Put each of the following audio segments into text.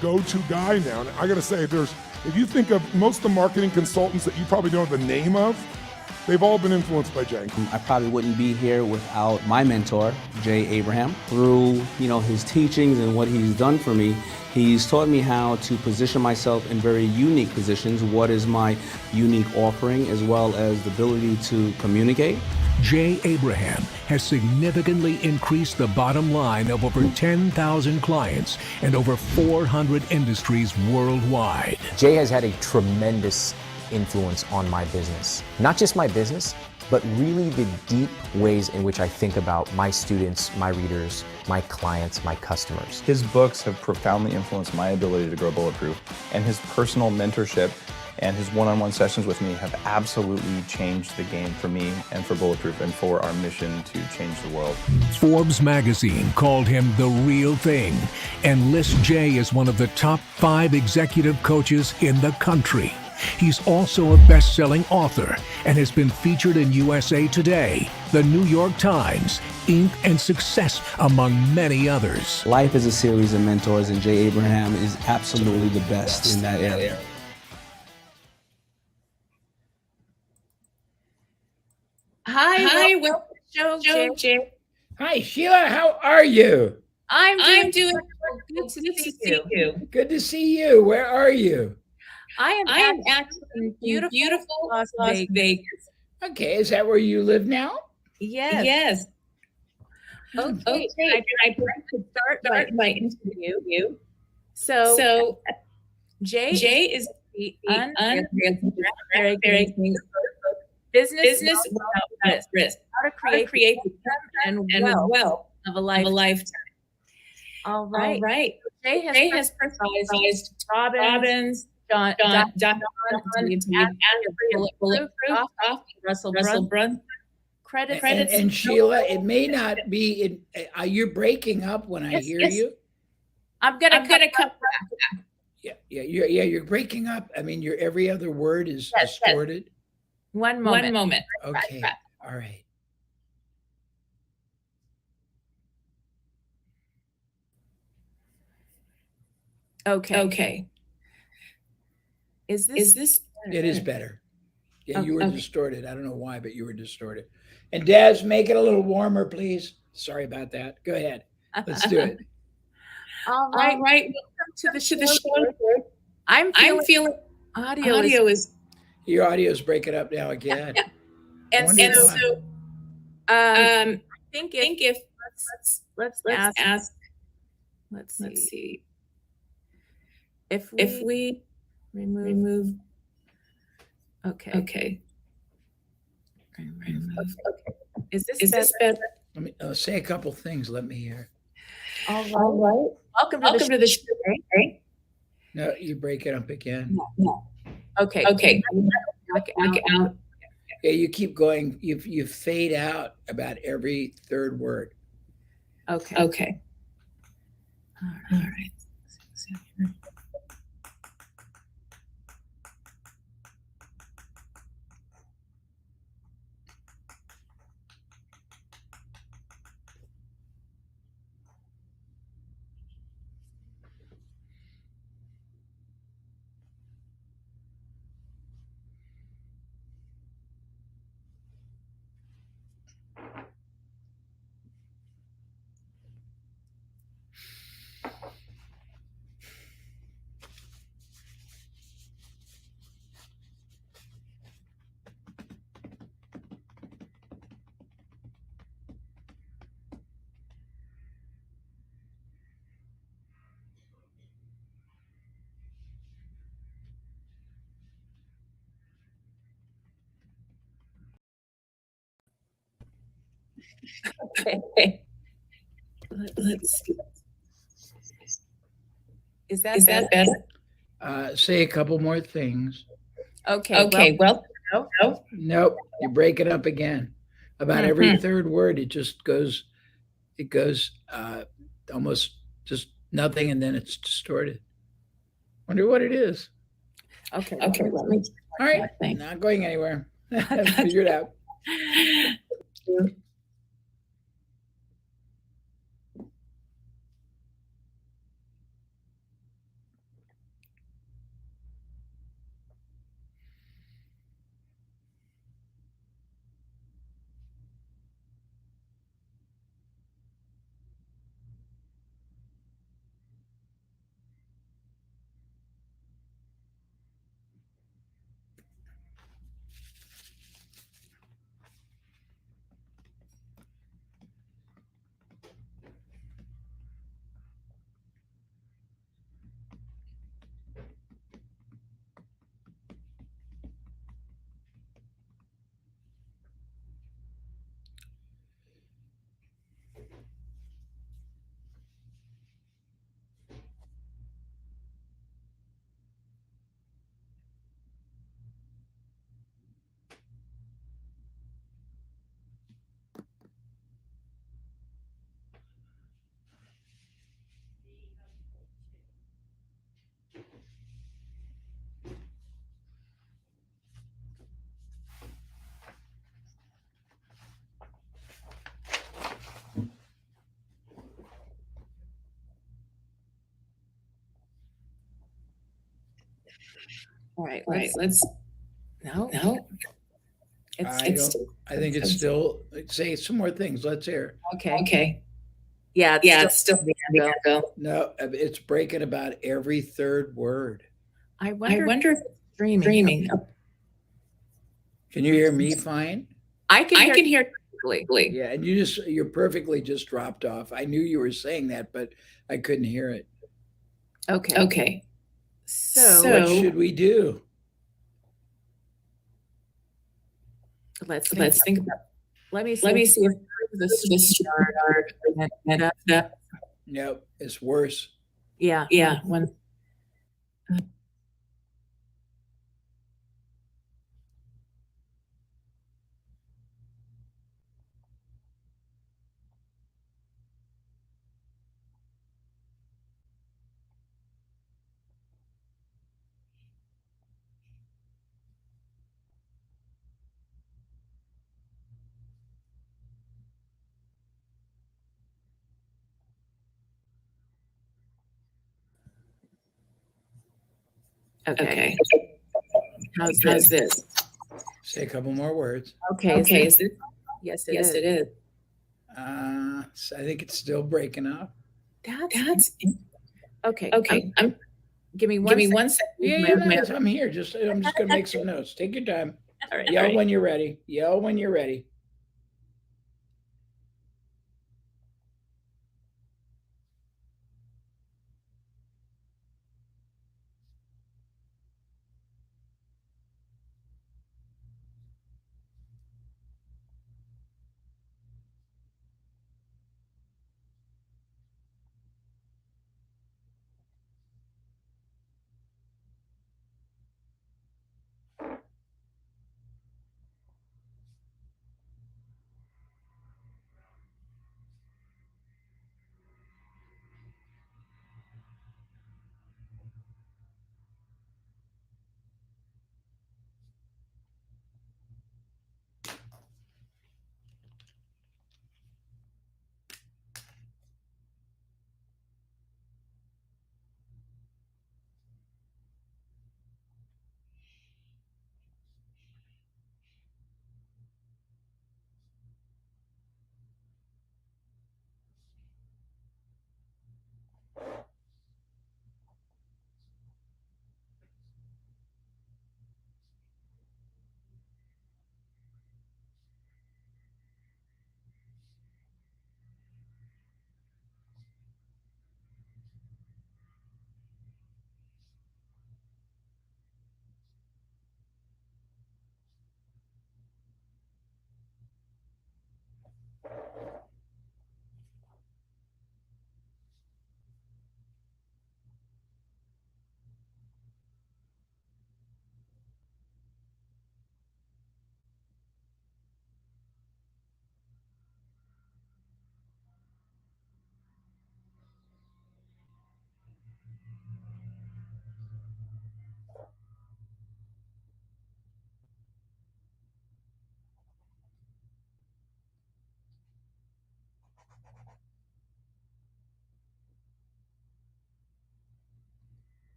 go-to guy now. And I got to say, if you think of most of the marketing consultants that you probably don't know the name of, they've all been influenced by Jay. I probably wouldn't be here without my mentor, Jay Abraham. Through, his teachings and what he's done for me, he's taught me how to position myself in very unique positions, what is my unique offering, as well as the ability to communicate. Jay Abraham has significantly increased the bottom line of over 10,000 clients and over 400 industries worldwide. Jay has had a tremendous influence on my business. Not just my business, but really the deep ways in which I think about my students, my readers, my clients, my customers. His books have profoundly influenced my ability to grow Bulletproof, and his personal mentorship and his one-on-one sessions with me have absolutely changed the game for me and for Bulletproof and for our mission to change the world. Forbes magazine called him the real thing and lists Jay as one of the top 5 executive coaches in the country. He's also a best-selling author and has been featured in USA Today, the New York Times, Inc., and Success, among many others. Life is a series of mentors, and Jay Abraham is absolutely the best in that area. Hi, welcome to the show, Jay. Hi, Sheila. How are you? I'm doing good to see you. Good to see you. Where are you? I am actually in beautiful Las Vegas. Okay, is that where you live now? Yes. Okay. I could start my interview. So Jay is the unveiling business without risk. How to create and wealth of a lifetime. All right. Jay has personalized Robbins, John, Bulletproof, Russell Brunson. Credits. And Sheila, it may not be. You're breaking up when I hear you. I'm gonna come back. You're breaking up. I mean, your every other word is distorted. One moment. Okay. All right. Okay. Is this It is better. Yeah, you were distorted. I don't know why, but you were distorted. And Des, make it a little warmer, please. Sorry about that. Go ahead. Let's do it. All right. Welcome to the show. I'm feeling audio is Your audio is breaking up now again. and so I think if let's ask. Let's see. If we remove. Okay. Remove. Okay. Is this better? Let me say a couple things. Let me hear. All right. Welcome to the show. Right? No, you break it up again. No. Okay. Knock out. Yeah, you keep going. You fade out about every third word. Okay. All right. Okay. Let's see. Is that better? Say a couple more things. Okay. Well, no. Nope, you break it up again. About every third word, it goes almost just nothing, and then it's distorted. Wonder what it is. Okay. Let me. All right, not going anywhere. Figure it out. All right, I think it's still, say some more things. Let's hear. Okay. Yeah, it's still the echo. No, it's breaking about every third word. I wonder if it's streaming. Can you hear me fine? I can hear clearly. Yeah, and you're perfectly just dropped off. I knew you were saying that, but I couldn't hear it. Okay. So What should we do? let's think about it. Let me see if the start. Nope, it's worse. Yeah. When okay. How's this? Say a couple more words. Okay. Is this? Yes, it is. So I think it's still breaking up. That's okay. Give me Give me one one second. second. Yeah, no, I'm here. I'm just gonna make some notes. Take your time. All right. Yell when you're ready. Yell when you're ready.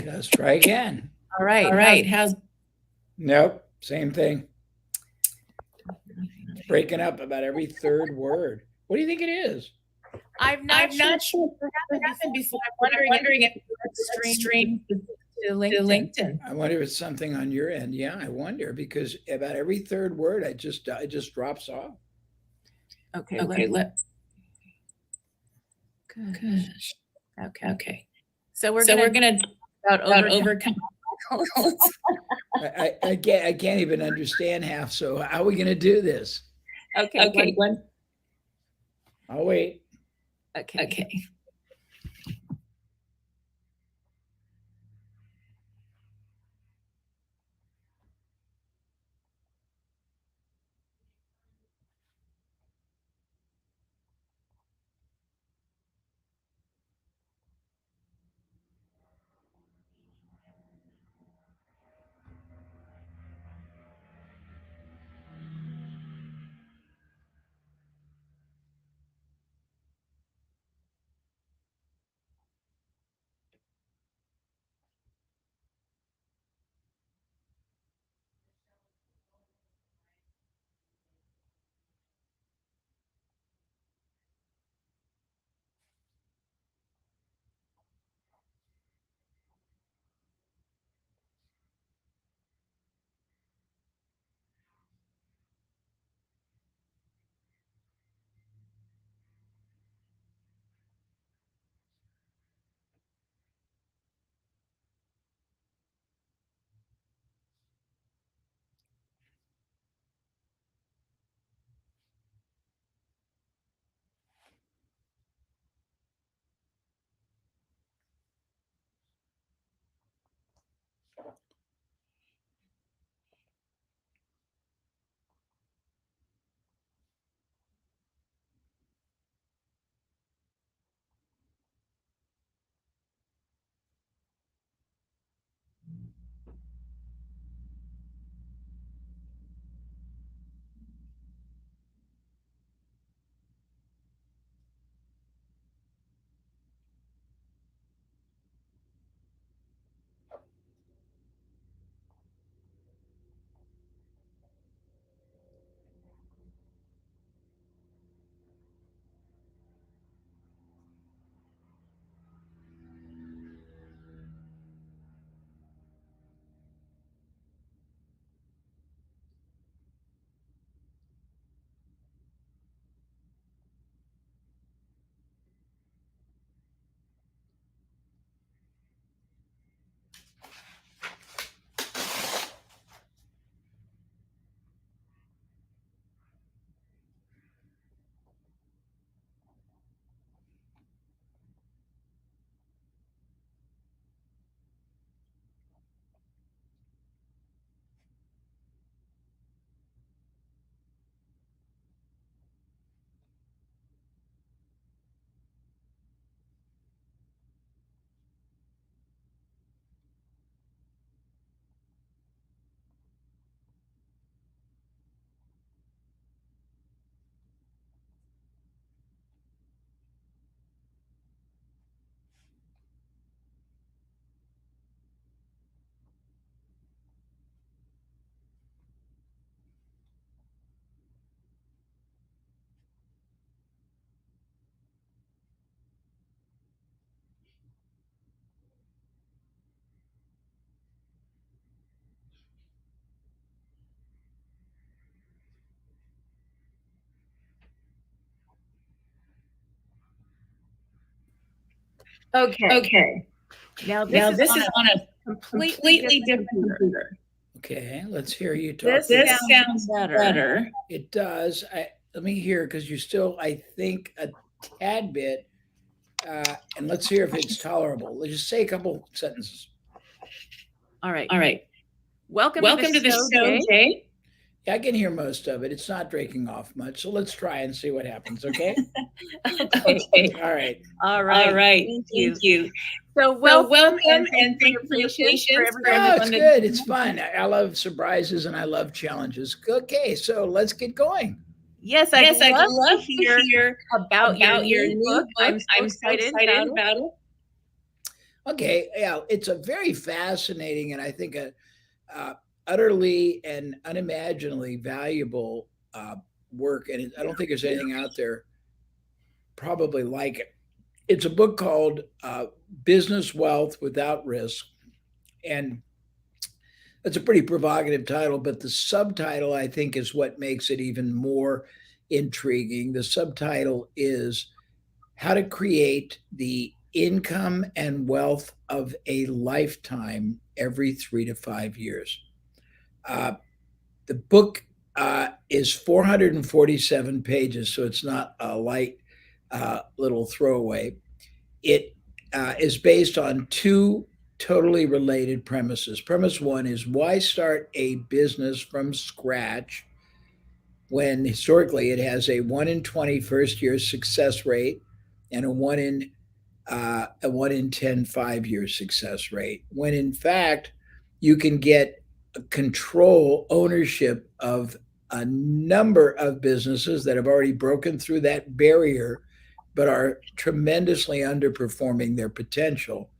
Let's try again. All right. Nope, same thing. breaking up about every third word. What do you think it is? I'm not sure what happened before. I'm wondering if it's stream to LinkedIn. I wonder if it's something on your end. Yeah, I wonder because about every third word, it just drops off. Okay, let's. Good. Okay. So we're gonna talk about overcome. I can't even understand half. So how are we gonna do this? Okay. One. I'll wait. Okay. Okay. Now this is on a completely different computer. Okay, let's hear you talk. This sounds better. It does. Let me hear because you're still, I think, a tad bit. And let's hear if it's tolerable. Let's just say a couple sentences. All right. Welcome to the show, Jay. Yeah, I can hear most of it. It's not breaking off much. So let's try and see what happens, okay? Okay. All right. Thank you. So welcome and thank you for your patience for everyone. Oh, it's good. It's fun. I love surprises and I love challenges. Okay, so let's get going. Yes, I'd love to hear about your new book. I'm so excited about it. Okay, yeah, it's a very fascinating and I think a utterly and unimaginably valuable work, and I don't think there's anything out there probably like it. It's a book called Business Wealth Without Risk. And it's a pretty provocative title, but the subtitle, I think, is what makes it even more intriguing. The subtitle is How to Create the Income and Wealth of a Lifetime Every 3 to 5 Years. The book is 447 pages, so it's not a light little throwaway. It is based on two totally related premises. Premise one is why start a business from scratch when historically it has a 1 in 20 first year success rate and a 1 in 10 5-year success rate, when in fact you can get control ownership of a number of businesses that have already broken through that barrier but are tremendously underperforming their potential.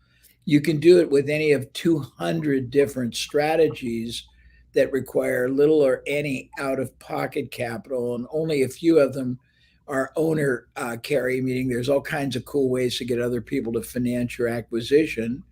You can do it with any of 200 different strategies that require little or any out of pocket capital, and only a few of them are owner carry, meaning there's all kinds of cool ways to get other people to finance your acquisition.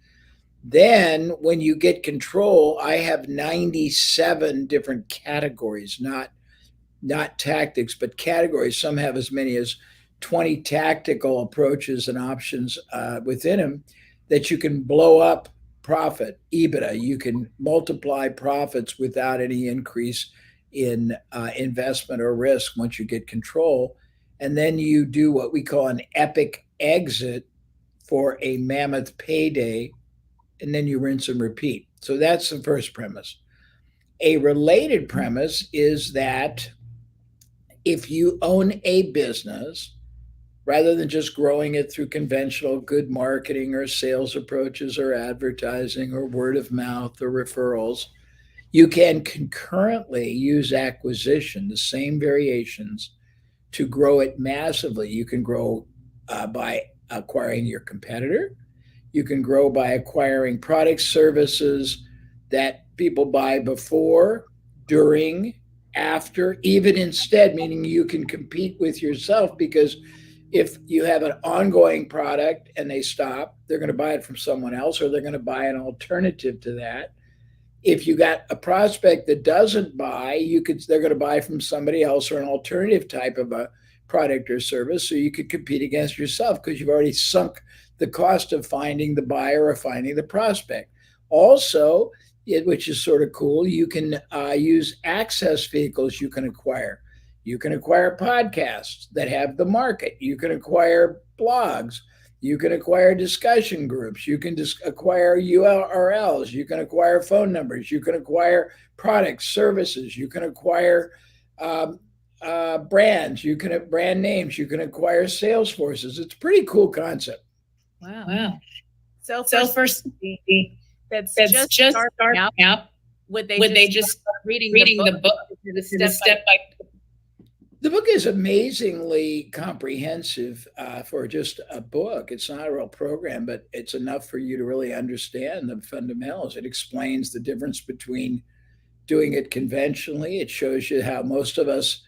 Then, when you get control, I have 97 different categories, not tactics, but categories. Some have as many as 20 tactical approaches and options within them that you can blow up profit, EBITDA. You can multiply profits without any increase in investment or risk once you get control. And then you do what we call an epic exit for a mammoth payday, and then you rinse and repeat. So that's the first premise. A related premise is that if you own a business, rather than just growing it through conventional good marketing or sales approaches or advertising or word of mouth or referrals, you can concurrently use acquisition, the same variations, to grow it massively. You can grow by acquiring your competitor. You can grow by acquiring products, services that people buy before, during, after, even instead, meaning you can compete with yourself, because if you have an ongoing product and they stop, they're going to buy it from someone else, or they're going to buy an alternative to that. If you got a prospect that doesn't buy, they're going to buy from somebody else or an alternative type of a product or service. So you could compete against yourself because you've already sunk the cost of finding the buyer or finding the prospect. Also, which is sort of cool, you can use access vehicles you can acquire. You can acquire podcasts that have the market. You can acquire blogs. You can acquire discussion groups. You can acquire URLs. You can acquire phone numbers. You can acquire products, services. You can acquire brands. You can brand names. You can acquire sales forces. It's a pretty cool concept. Wow. So For somebody that's just starting out, would they just start reading the book step by The book is amazingly comprehensive for just a book. It's not a real program, but it's enough for you to really understand the fundamentals. It explains the difference between doing it conventionally. It shows you how most of us,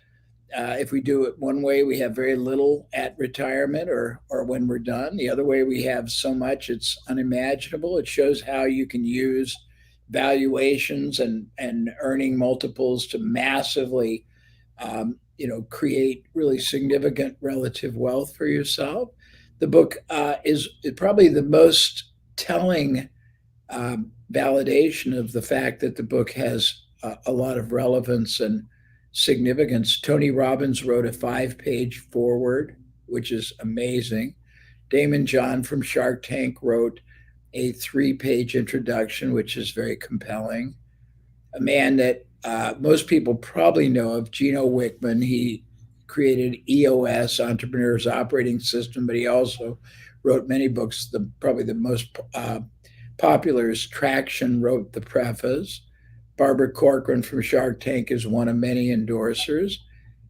if we do it one way, we have very little at retirement or when we're done. The other way, we have so much it's unimaginable. It shows how you can use valuations and earning multiples to massively create really significant relative wealth for yourself. The book is probably the most telling validation of the fact that the book has a lot of relevance and significance. Tony Robbins wrote a 5-page foreword, which is amazing. Damon John from Shark Tank wrote a 3-page introduction, which is very compelling. A man that most people probably know of, Gino Wickman. He created EOS, Entrepreneur's Operating System, but he also wrote many books. Probably the most popular is Traction, wrote the preface. Barbara Corcoran from Shark Tank is one of many endorsers.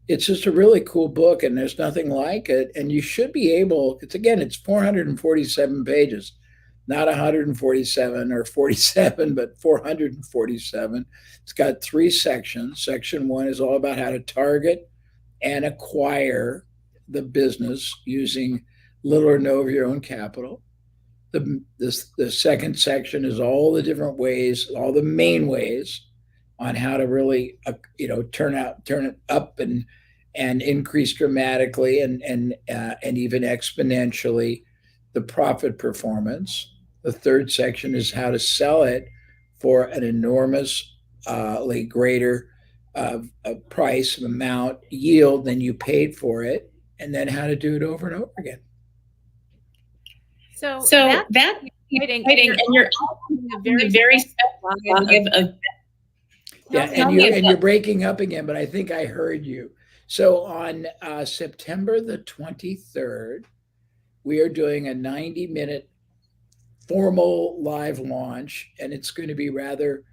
It's just a really cool book, and there's nothing like it. And you should be able, it's 447 pages, not 147 or 47, but 447. It's got 3 sections. Section 1 is all about how to target, and acquire the business using little or no of your own capital. The second section is all the different ways, all the main ways on how to really, turn it up and increase dramatically and even exponentially the profit performance. The third section is how to sell it for an enormously greater price, amount, yield than you paid for it, and then how to do it over and over again. So So that's exciting, and you're a very special of Yeah, and you're breaking up again, but I think I heard you. So on September the 23rd, we are doing a 90-minute formal live launch, and it's going to be rather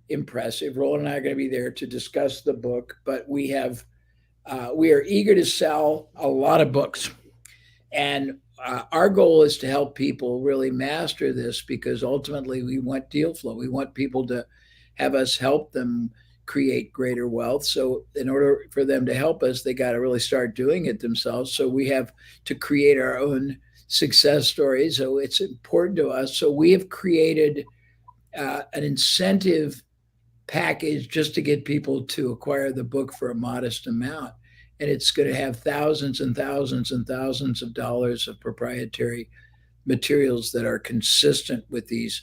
impressive. Roland and I are going to be there to discuss the book, but we are eager to sell a lot of books. And our goal is to help people really master this, because ultimately we want deal flow. We want people to have us help them create greater wealth. So in order for them to help us, they got to really start doing it themselves. So we have to create our own success stories. So it's important to us. So we have created an incentive package just to get people to acquire the book for a modest amount. And it's going to have thousands and thousands and thousands of dollars of proprietary materials that are consistent with these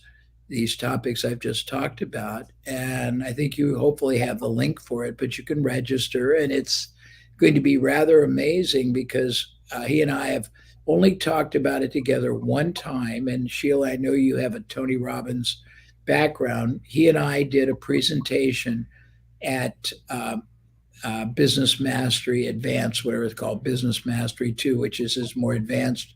topics I've just talked about. And I think you hopefully have the link for it, but you can register, and it's going to be rather amazing because he and I have only talked about it together one time. And Sheila, I know you have a Tony Robbins background. He and I did a presentation at Business Mastery Advanced, whatever it's called, Business Mastery 2, which is his more advanced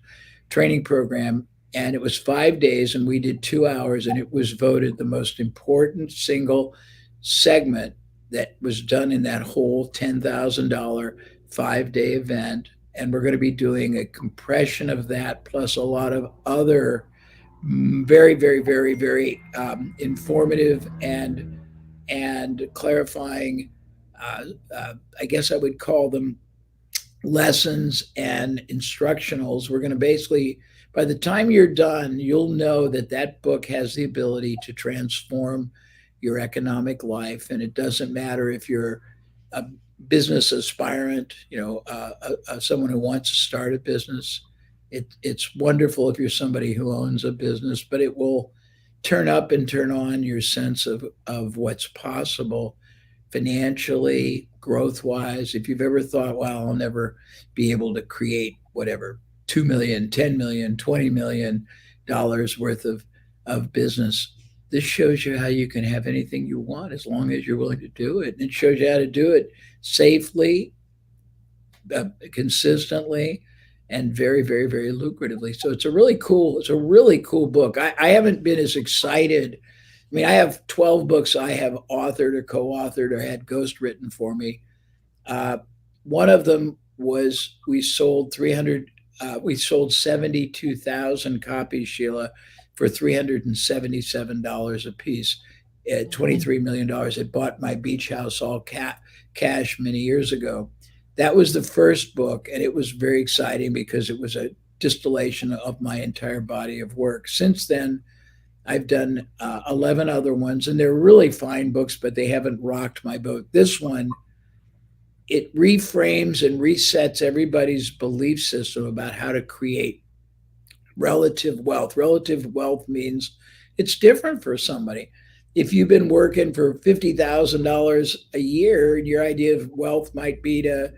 training program. And it was 5 days, and we did 2 hours, and it was voted the most important single segment that was done in that whole $10,000 5-day event. And we're going to be doing a compression of that, plus a lot of other very, very, very, very informative and clarifying. I guess I would call them lessons and instructionals. We're going to basically, by the time you're done, you'll know that that book has the ability to transform your economic life. And it doesn't matter if you're a business aspirant, someone who wants to start a business. It's wonderful if you're somebody who owns a business, but it will turn up and turn on your sense of what's possible financially, growth wise. If you've ever thought, well, I'll never be able to create whatever, 2 million, 10 million, $20 million worth of business, this shows you how you can have anything you want as long as you're willing to do it. And it shows you how to do it safely, consistently, and very, very, very lucratively. So it's a really cool book. I haven't been as excited. I mean, I have 12 books I have authored or co-authored or had ghost written for me. One of them was we sold 72,000 copies, Sheila, for $377 a piece at $23 million. It bought my beach house all cash many years ago. That was the first book, and it was very exciting because it was a distillation of my entire body of work. Since then, I've done 11 other ones, and they're really fine books, but they haven't rocked my boat. This one, it reframes and resets everybody's belief system about how to create relative wealth. Relative wealth means it's different for somebody. If you've been working for $50,000 a year, your idea of wealth might be to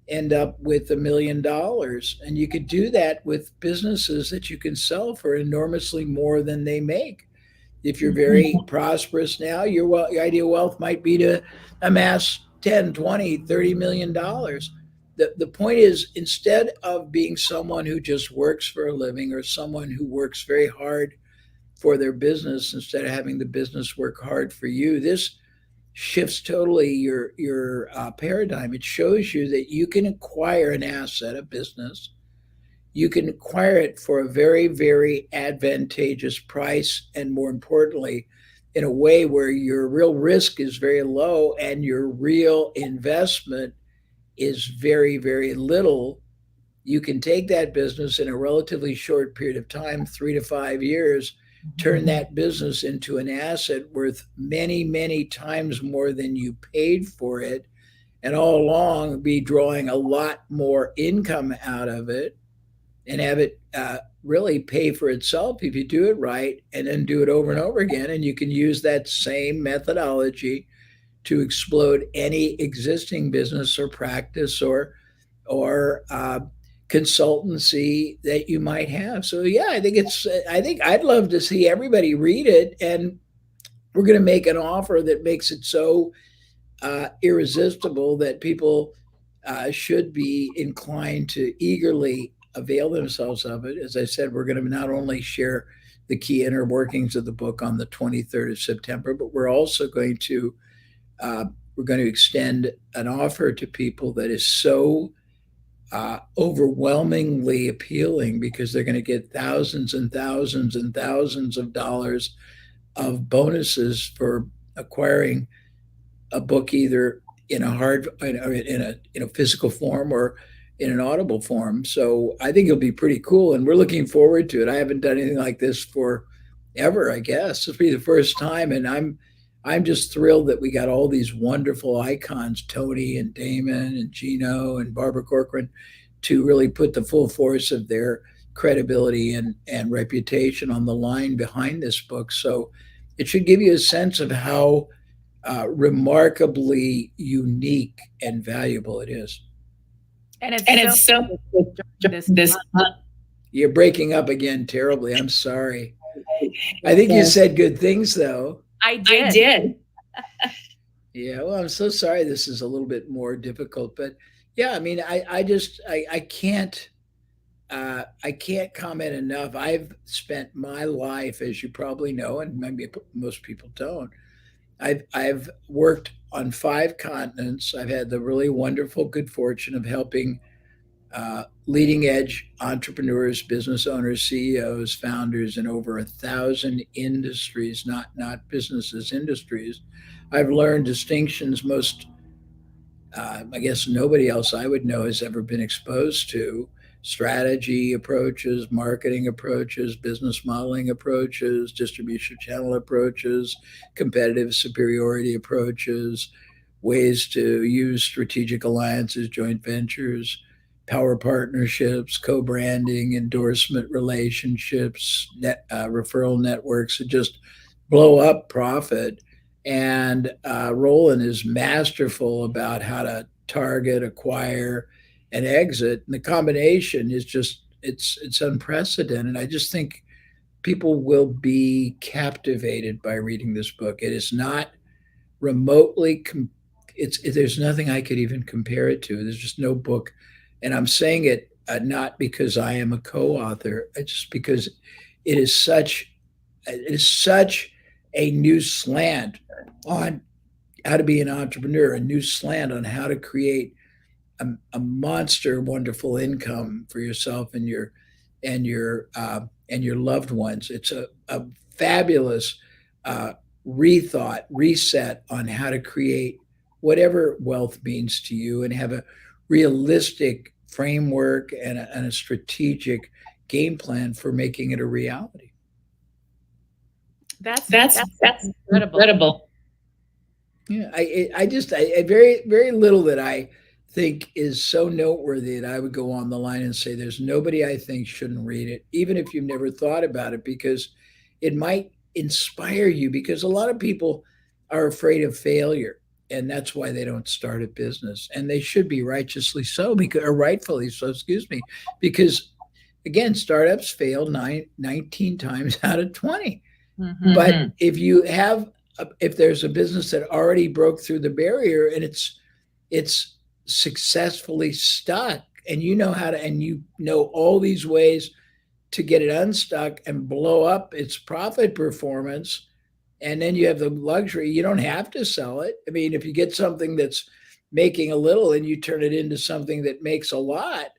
end up with $1 million. And you could do that with businesses that you can sell for enormously more than they make. If you're very prosperous now, your ideal wealth might be to amass 10, 20, $30 million. The point is, instead of being someone who just works for a living or someone who works very hard for their business, instead of having the business work hard for you, this shifts totally your paradigm. It shows you that you can acquire an asset, a business. You can acquire it for a very, very advantageous price, and more importantly, in a way where your real risk is very low and your real investment is very, very little, you can take that business in a relatively short period of time, 3 to 5 years, turn that business into an asset worth many, many times more than you paid for it, and all along be drawing a lot more income out of it and have it really pay for itself if you do it right and then do it over and over again. And you can use that same methodology to explode any existing business or practice or consultancy that you might have. So yeah, I think I'd love to see everybody read it, and we're going to make an offer that makes it so irresistible that people should be inclined to eagerly avail themselves of it. As I said, we're going to not only share the key inner workings of the book on the 23rd of September, but we're also going to extend an offer to people that is so overwhelmingly appealing, because they're going to get thousands and thousands and thousands of dollars of bonuses for acquiring a book, either in a physical form or in an audible form. So I think it'll be pretty cool, and we're looking forward to it. I haven't done anything like this for ever, I guess. This will be the first time, and I'm just thrilled that we got all these wonderful icons, Tony and Damon and Gino and Barbara Corcoran, to really put the full force of their credibility and reputation on the line behind this book. So it should give you a sense of how remarkably unique and valuable it is. And it's so this month. You're breaking up again terribly. I'm sorry. I think you said good things, though. I did. Yeah, well, I'm so sorry this is a little bit more difficult, but yeah, I mean, I can't comment enough. I've spent my life, as you probably know, and maybe most people don't. I've worked on 5 continents. I've had the really wonderful good fortune of helping leading edge entrepreneurs, business owners, CEOs, founders in over 1,000 industries, not businesses, industries. I've learned distinctions most, I guess nobody else I would know has ever been exposed to: strategy approaches, marketing approaches, business modeling approaches, distribution channel approaches, competitive superiority approaches, ways to use strategic alliances, joint ventures, power partnerships, co-branding, endorsement relationships, referral networks to just blow up profit. And Roland is masterful about how to target, acquire, and exit. And the combination is just it's unprecedented. I just think people will be captivated by reading this book. It is not remotely there's nothing I could even compare it to. There's just no book, and I'm saying it not because I am a co-author, just because it is such a new slant on how to be an entrepreneur, a new slant on how to create a monster wonderful income for yourself and your loved ones. It's a fabulous rethought, reset on how to create whatever wealth means to you, and have a realistic framework and a strategic game plan for making it a reality. That's incredible. Yeah, I very, very little that I think is so noteworthy that I would go on the line and say there's nobody I think shouldn't read it, even if you've never thought about it, because it might inspire you. Because a lot of people are afraid of failure, and that's why they don't start a business, and they should be righteously so, because, or rightfully so, excuse me, because again, startups fail 19 times out of 20. Mm-hmm. But if there's a business that already broke through the barrier and it's successfully stuck, and you know how to, and you know all these ways to get it unstuck and blow up its profit performance, and then you have the luxury, you don't have to sell it. I mean, if you get something that's making a little and you turn it into something that makes a lot,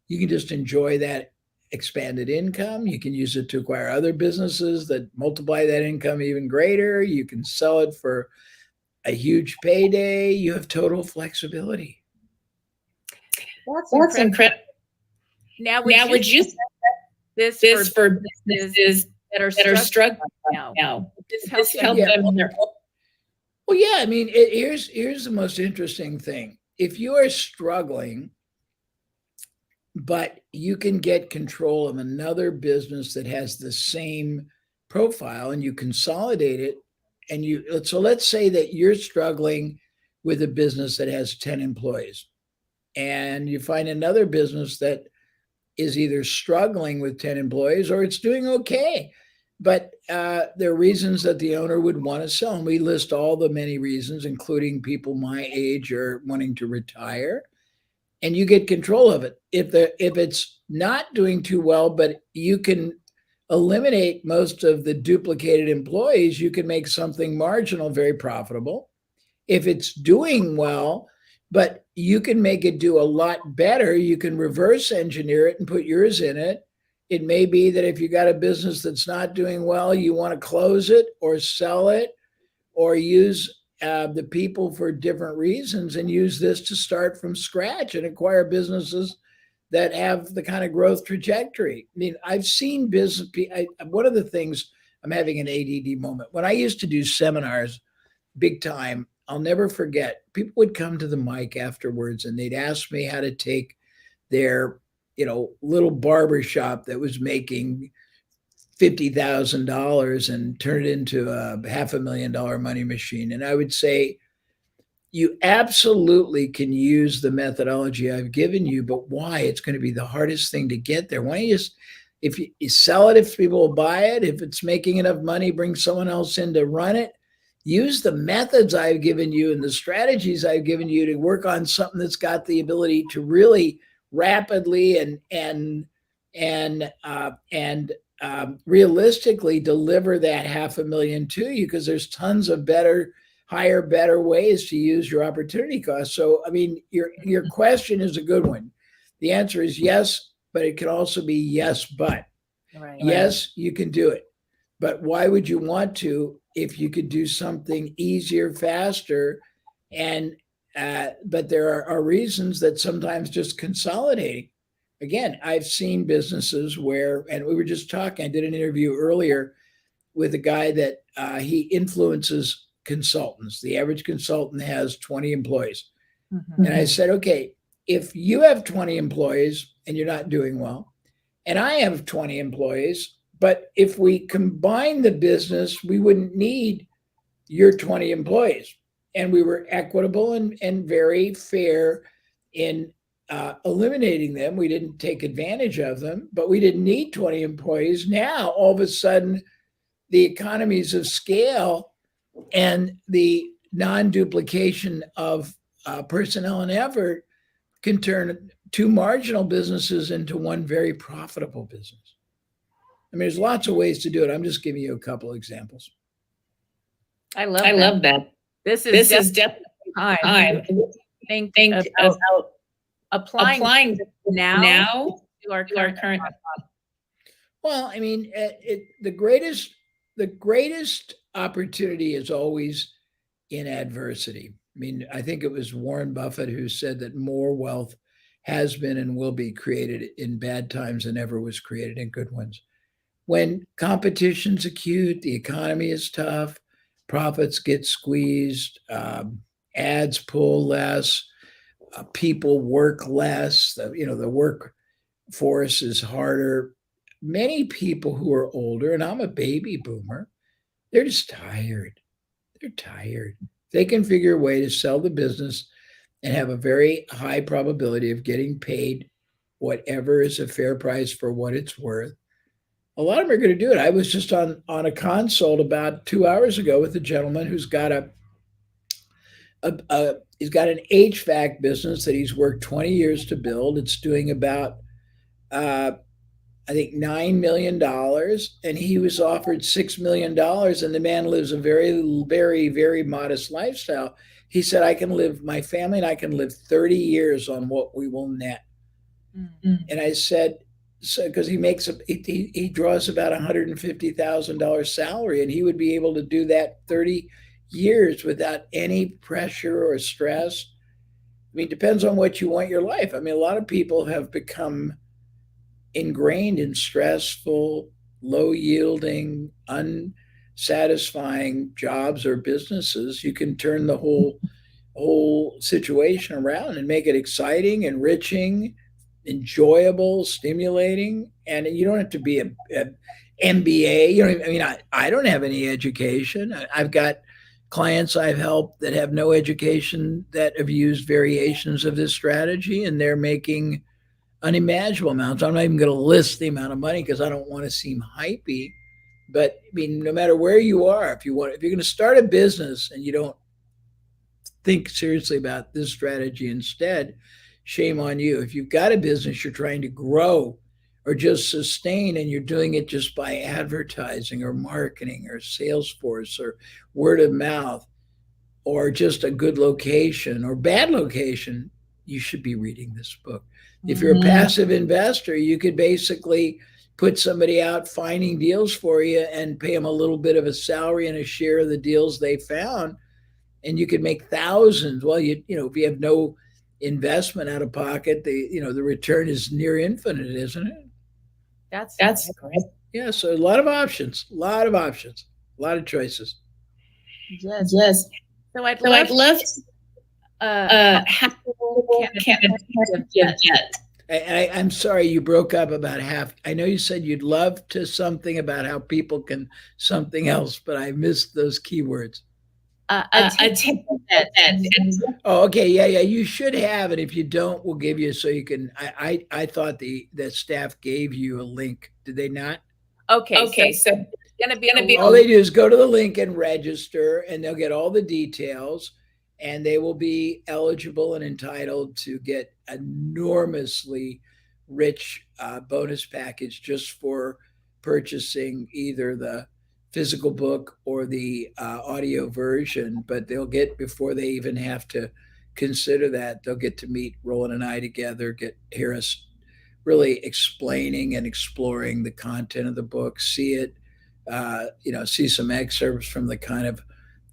you can just enjoy that expanded income. You can use it to acquire other businesses that multiply that income even greater. You can sell it for a huge payday. You have total flexibility. That's That's incredible. incredible. Now, would you say this for businesses that are struggling now? This help them. Well, yeah. I mean, here's the most interesting thing. If you are struggling, but you can get control of another business that has the same profile, and you consolidate it, and let's say that you're struggling with a business that has 10 employees, and you find another business that is either struggling with 10 employees or it's doing okay. But there are reasons that the owner would want to sell. And we list all the many reasons, including people my age are wanting to retire. And you get control of it. If it's not doing too well, but you can eliminate most of the duplicated employees, you can make something marginal very profitable. If it's doing well, but you can make it do a lot better, you can reverse engineer it and put yours in it. It may be that if you got a business that's not doing well, you want to close it or sell it or use the people for different reasons, and use this to start from scratch and acquire businesses that have the kind of growth trajectory. I mean, I've seen business. One of the things, I'm having an ADD moment. When I used to do seminars, big time, I'll never forget. People would come to the mic afterwards and they'd ask me how to take their, little barber shop that was making $50,000 and turn it into a $500,000 money machine. And I would say, you absolutely can use the methodology I've given you, but why? It's going to be the hardest thing to get there. Why don't you just, if you sell it, if people will buy it, if it's making enough money, bring someone else in to run it. Use the methods I've given you and the strategies I've given you to work on something that's got the ability to really rapidly and realistically deliver that $500,000 to you, because there's tons of better ways to use your opportunity cost. So, I mean, your question is a good one. The answer is yes, but it can also be yes, but. Right. Yes, you can do it. But why would you want to if you could do something easier, faster? And but there are reasons that sometimes just consolidating. Again, I've seen businesses where, and we were just talking, I did an interview earlier with a guy that he influences consultants. The average consultant has 20 employees. Mm-hmm. And I said, okay, if you have 20 employees and you're not doing well, and I have 20 employees, but if we combine the business, we wouldn't need your 20 employees. And we were equitable and very fair in eliminating them. We didn't take advantage of them, but we didn't need 20 employees. Now, all of a sudden, the economies of scale and the non-duplication of personnel and effort can turn two marginal businesses into one very profitable business. I mean, there's lots of ways to do it. I'm just giving you a couple examples. I love that. This is definitely time. Think about applying now to our current. Well, I mean, the greatest opportunity is always in adversity. I mean, I think it was Warren Buffett who said that more wealth has been and will be created in bad times than ever was created in good ones. When competition's acute, the economy is tough, profits get squeezed, ads pull less, people work less, the workforce is harder. Many people who are older, and I'm a baby boomer, they're just tired. They're tired. They can figure a way to sell the business and have a very high probability of getting paid whatever is a fair price for what it's worth. A lot of them are going to do it. I was just on a consult about 2 hours ago with a gentleman who's got he's got an HVAC business that he's worked 20 years to build. It's doing about I think $9 million, and he was offered $6 million, and the man lives a very, very, very modest lifestyle. He said, my family and I can live 30 years on what we will net. Mm-hmm. And I said, so because he draws about $150,000 salary, and he would be able to do that 30 years without any pressure or stress. mean, it depends on what you want your life. I mean, a lot of people have become ingrained in stressful, low yielding, unsatisfying jobs or businesses. You can turn the whole situation around and make it exciting, enriching, enjoyable, stimulating. And you don't have to be a MBA. You know, I mean, I don't have any education. I've got clients I've helped that have no education that have used variations of this strategy, and they're making unimaginable amounts. I'm not even going to list the amount of money because I don't want to seem hypey. But I mean, no matter where you are, if you're going to start a business and you don't think seriously about this strategy instead, shame on you. If you've got a business you're trying to grow or just sustain and you're doing it just by advertising or marketing or Salesforce or word of mouth or just a good location or bad location, you should be reading this book. If you're a passive investor, you could basically put somebody out finding deals for you and pay them a little bit of a salary and a share of the deals they found, and you could make thousands. Well, you know, if you have no investment out of pocket, the return is near infinite, isn't it? That's great. Yeah, so a lot of options, a lot of choices. Yes. So I'd love how people can give yet. I'm sorry you broke up about half. I know you said you'd love to something about how people can something else, but I missed those keywords. A tip that. Oh, okay, yeah. You should have it. If you don't, we'll give you so you can. I thought the staff gave you a link. Did they not? Okay, so it's gonna be All they do is go to the link and register, and they'll get all the details, and they will be eligible and entitled to get enormously rich bonus package just for purchasing either the physical book or the audio version. But they'll get, before they even have to consider that, they'll get to meet Roland and I together, hear us really explaining and exploring the content of the book, see it, see some excerpts from the kind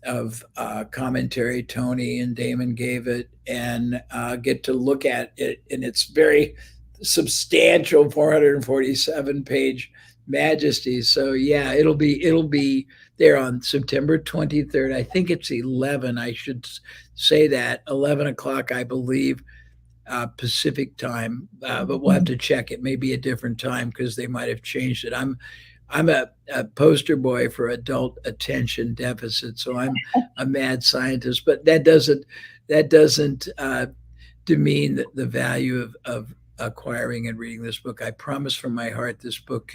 of commentary Tony and Damon gave it, and get to look at it in its very substantial 447 page majesty. So yeah, it'll be there on September 23rd. I think it's 11. I should say that 11 o'clock, I believe, Pacific time, but we'll have to check. It may be a different time because they might have changed it. I'm a poster boy for adult attention deficit, so I'm a mad scientist. But that doesn't demean the value of acquiring and reading this book. I promise from my heart, this book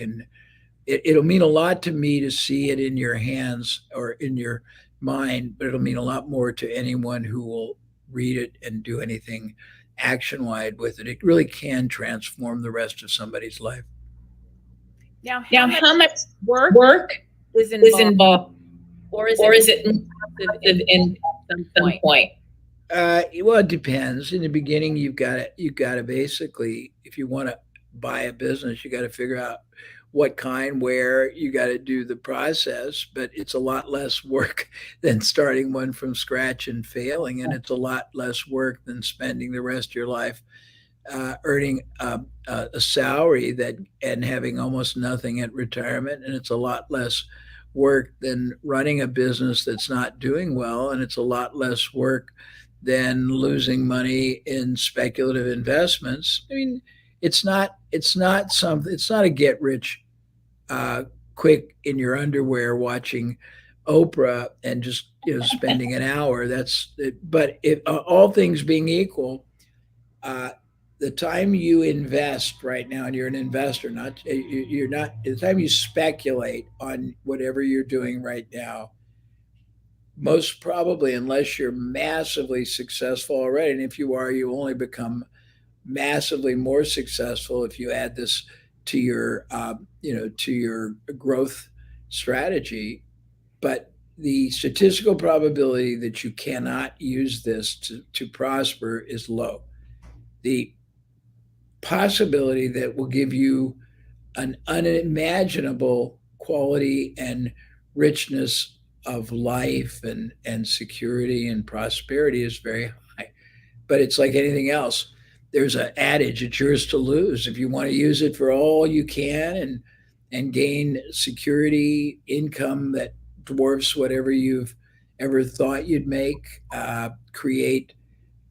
it'll mean a lot to me to see it in your hands or in your mind, but it'll mean a lot more to anyone who will read it and do anything action-wide with it. It really can transform the rest of somebody's life. Now, how much work is involved, or is it in some point? Well, it depends. In the beginning, you've got to basically, if you want to buy a business, you got to figure out what kind, where. You got to do the process, but it's a lot less work than starting one from scratch and failing, and it's a lot less work than spending the rest of your life earning a salary and having almost nothing at retirement, and it's a lot less work than running a business that's not doing well, and it's a lot less work than losing money in speculative investments. I mean, it's not a get rich quick in your underwear watching Oprah and just spending an hour. That's it. But if all things being equal, the time you invest right now, and you're an investor, you're not, the time you speculate on whatever you're doing right now, most probably, unless you're massively successful already, and if you are, you only become massively more successful if you add this to your to your growth strategy. But the statistical probability that you cannot use this to prosper is low. The possibility that will give you an unimaginable quality and richness of life and security and prosperity is very high. but it's like anything else. There's an adage, it's yours to lose. If you want to use it for all you can and gain security income that dwarfs whatever you've ever thought you'd make, create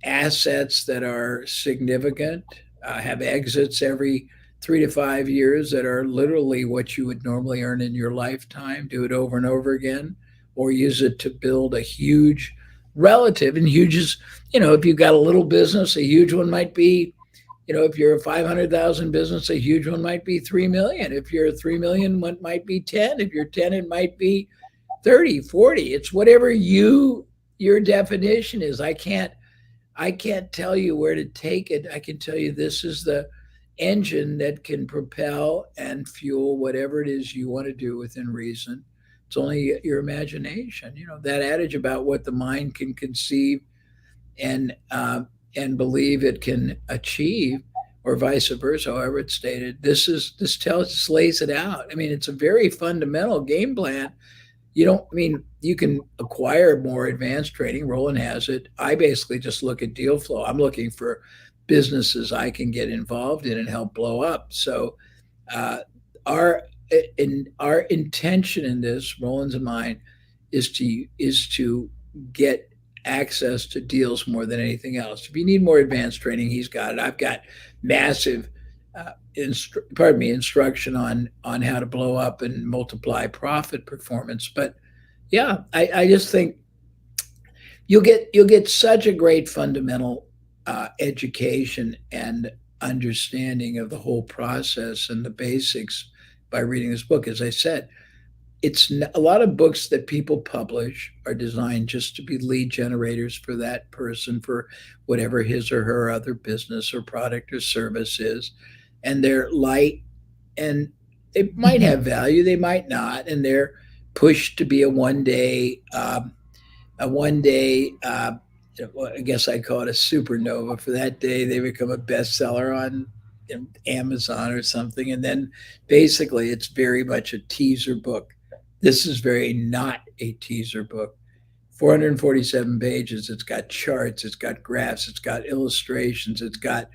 assets that are significant, have exits every 3 to 5 years that are literally what you would normally earn in your lifetime, do it over and over again, or use it to build a huge relative. And huge is, if you've got a little business, a huge one might be, if you're a 500,000 business, a huge one might be 3 million. If you're a 3 million, one might be 10. If you're 10, it might be 30, 40. It's whatever your definition is. I can't tell you where to take it. I can tell you this is the engine that can propel and fuel whatever it is you want to do within reason. It's only your imagination. That adage about what the mind can conceive and believe it can achieve, or vice versa, however it's stated. This lays it out. I mean, it's a very fundamental game plan. You can acquire more advanced training. Roland has it. I basically just look at deal flow. I'm looking for businesses I can get involved in and help blow up. So, uh, our our intention in this, Roland's and mine, is to get access to deals more than anything else. If you need more advanced training, he's got it. I've got massive instruction on how to blow up and multiply profit performance. But yeah, I just think you'll get such a great fundamental education and understanding of the whole process and the basics by reading this book. As I said, a lot of books that people publish are designed just to be lead generators for that person for whatever his or her other business or product or service is, and they're light, and they might have value, they might not, and they're pushed to be a one day. I guess I call it a supernova. For that day, they become a bestseller on Amazon or something, and then basically it's very much a teaser book. This is very not a teaser book. 447 pages. It's got charts. It's got graphs. It's got illustrations. It's got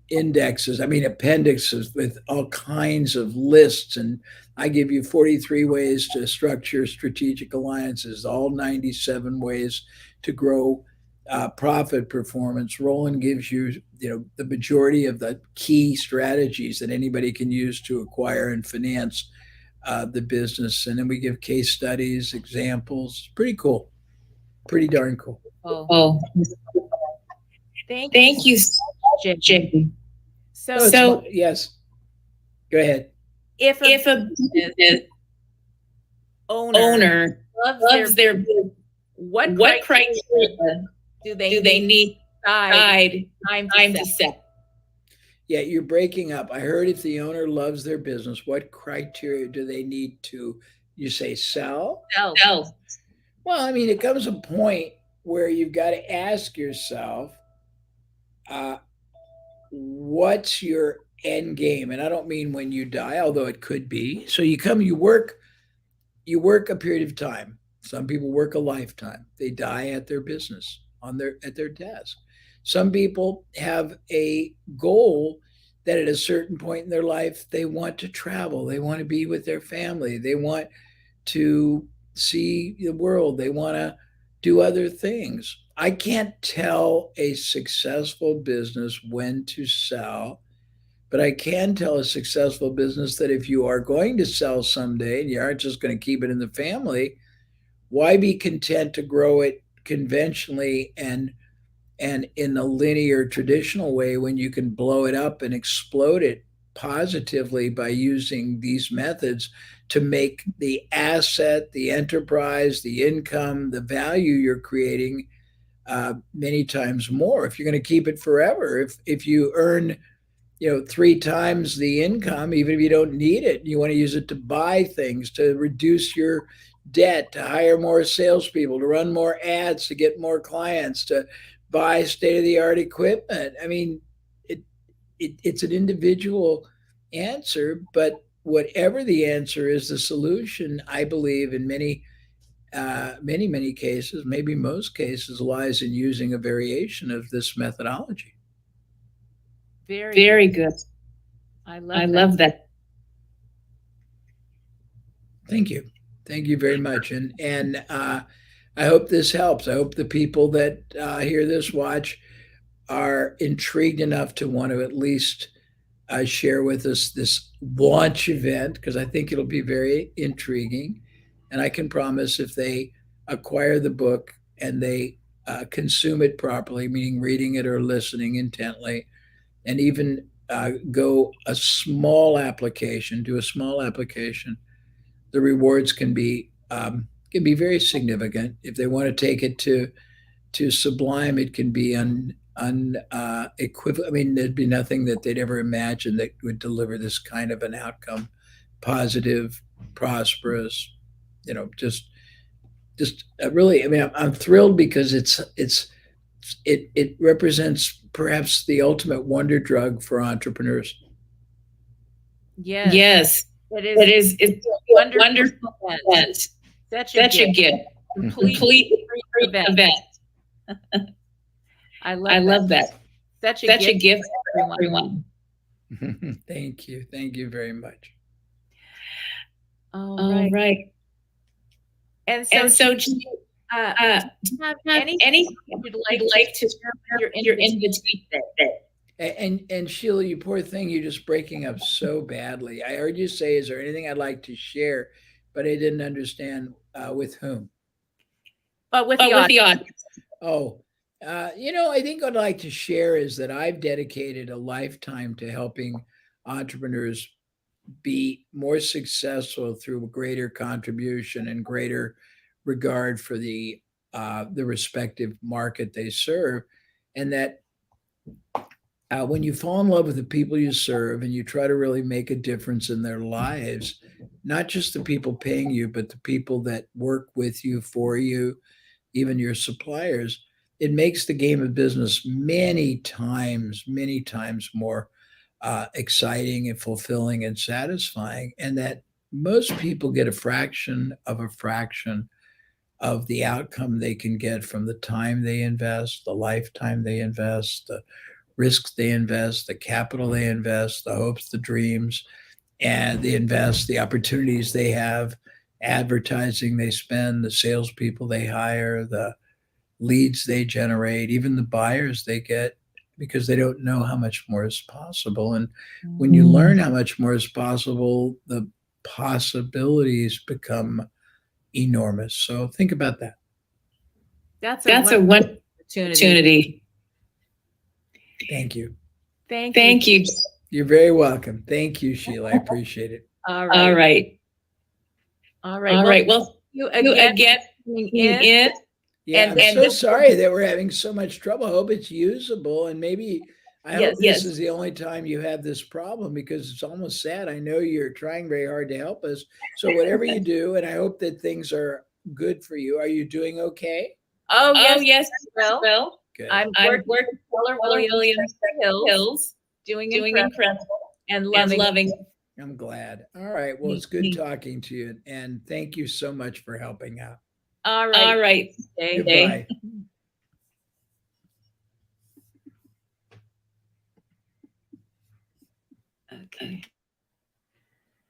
indexes. I mean appendixes with all kinds of lists. And I give you 43 ways to structure strategic alliances. All 97 ways to grow profit performance. Roland gives you, the majority of the key strategies that anybody can use to acquire and finance the business. And then we give case studies, examples. Pretty cool. Pretty darn cool. Oh, thank you, Jim. So yes, go ahead. If a business owner loves their business, what criteria do they need to time to set? Yeah, you're breaking up. I heard if the owner loves their business, what criteria do they need to, you say, sell? Sell. Well, I mean, it comes a point where you've got to ask yourself, what's your end game? And I don't mean when you die, although it could be. So you work a period of time. Some people work a lifetime. They die at their business, at their desk. Some people have a goal that at a certain point in their life, they want to travel. They want to be with their family. They want to see the world. They want to do other things. I can't tell a successful business when to sell, but I can tell a successful business that if you are going to sell someday and you aren't just going to keep it in the family, why be content to grow it conventionally and in a linear traditional way when you can blow it up and explode it positively by using these methods to make the asset, the enterprise, the income, the value you're creating many times more. If you're going to keep it forever, if you earn 3 times the income, even if you don't need it, you want to use it to buy things, to reduce your debt, to hire more salespeople, to run more ads, to get more clients, to buy state-of-the-art equipment. I mean, it's an individual answer, but whatever the answer is, the solution, I believe, in many many cases, maybe most cases, lies in using a variation of this methodology. Very good. I love that. Thank you. Thank you very much. And I hope this helps. I hope the people that hear this, watch, are intrigued enough to want to at least share with us this launch event, because I think it'll be very intriguing. And I can promise if they acquire the book and they consume it properly, meaning reading it or listening intently, and even go a small application, do a small application, the rewards can be very significant. If they want to take it to sublime, it can be equivalent. I mean, there'd be nothing that they'd ever imagine that would deliver this kind of an outcome, positive, prosperous. You know, just really. I mean, I'm thrilled because it represents perhaps the ultimate wonder drug for entrepreneurs. Yes. It's a wonderful event. Such a gift. Complete free event. I love that. Such a gift for everyone. Thank you. Thank you very much. All right. And so do you have anything you'd like to share your invitation? And Sheila, you poor thing, you're just breaking up so badly. I heard you say, "Is there anything I'd like to share?" But I didn't understand with whom. But with the audience. Oh, I think what I'd like to share is that I've dedicated a lifetime to helping entrepreneurs be more successful through greater contribution and greater regard for the respective market they serve, and that when you fall in love with the people you serve and you try to really make a difference in their lives, not just the people paying you, but the people that work with you, for you, even your suppliers, it makes the game of business many times more exciting and fulfilling and satisfying. And that most people get a fraction of the outcome they can get from the time they invest, the lifetime they invest, the risks they invest, the capital they invest, the hopes, the dreams, and they invest, the opportunities they have, advertising they spend, the salespeople they hire, the leads they generate, even the buyers they get, because they don't know how much more is possible. And when you learn how much more is possible, the possibilities become enormous. So think about that. That's a wonderful opportunity. Thank you. Thank you. You're very welcome. Thank you, Sheila. I appreciate it. All right. Well, you again in. Yeah, I'm so sorry that we're having so much trouble. I hope it's usable, and maybe I hope this is the only time you have this problem, because it's almost sad. I know you're trying very hard to help us. So whatever you do, and I hope that things are good for you. Are you doing okay? Oh yes. Well, Good. I'm working with Keller Williams Hills, doing incredible and loving. I'm glad. All right. Well, it's good talking to you, and thank you so much for helping out. All right. Goodbye. Okay.